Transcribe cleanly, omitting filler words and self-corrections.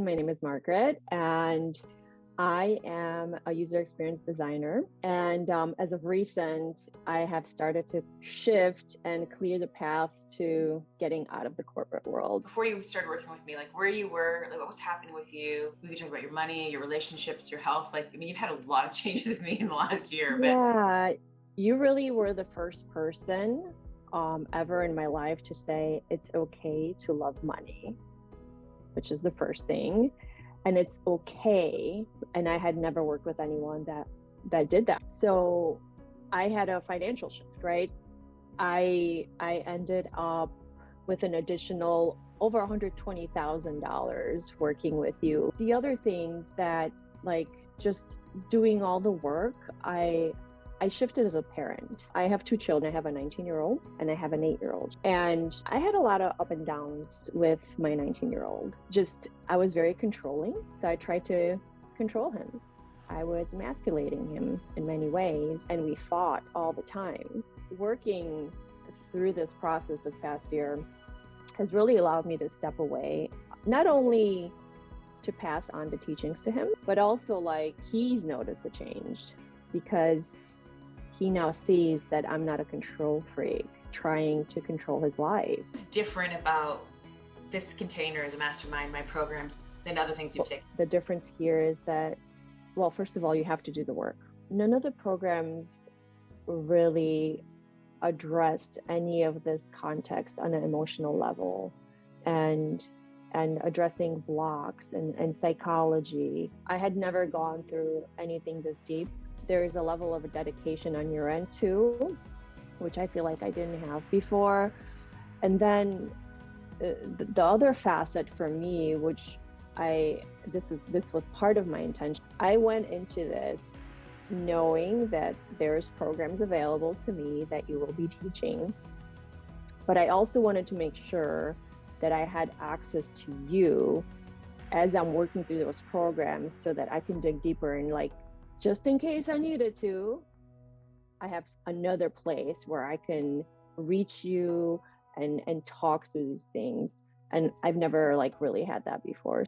My name is Margaret, and I am a user experience designer. And as of recent, I have started to shift and clear the path to getting out of the corporate world. Before you started working with me, like where you were, like what was happening with you? We could talk about your money, your relationships, your health. Like, I mean, you've had a lot of changes with me in the last year, but Yeah, you really were the first person ever in my life to say it's okay to love money, which is the first thing. And it's okay. And I had never worked with anyone that did that. So I had a financial shift, right? I ended up with an additional over $120,000 working with you. The other things that, like, just doing all the work, I shifted as a parent. I have two children. I have a 19-year-old and I have an 8-year-old. And I had a lot of up and downs with my 19-year-old. I was very controlling. So I tried to control him. I was emasculating him in many ways, and we fought all the time. Working through this process this past year has really allowed me to step away, not only to pass on the teachings to him, but also like he's noticed the change because he now sees that I'm not a control freak trying to control his life. what's different about this container, the mastermind, my programs, than other things you take? The difference here is that, well, first of all, you have to do the work. None of the programs really addressed any of this context on an emotional level and addressing blocks and psychology. I had never gone through anything this deep. There is a level of dedication on your end too, which I feel like I didn't have before. And then the other facet for me, which this was part of my intention. I went into this knowing that there's programs available to me that you will be teaching, but I also wanted to make sure that I had access to you as I'm working through those programs so that I can dig deeper and, like, just in case I needed to, I have another place where I can reach you and talk through these things. And I've never really had that before.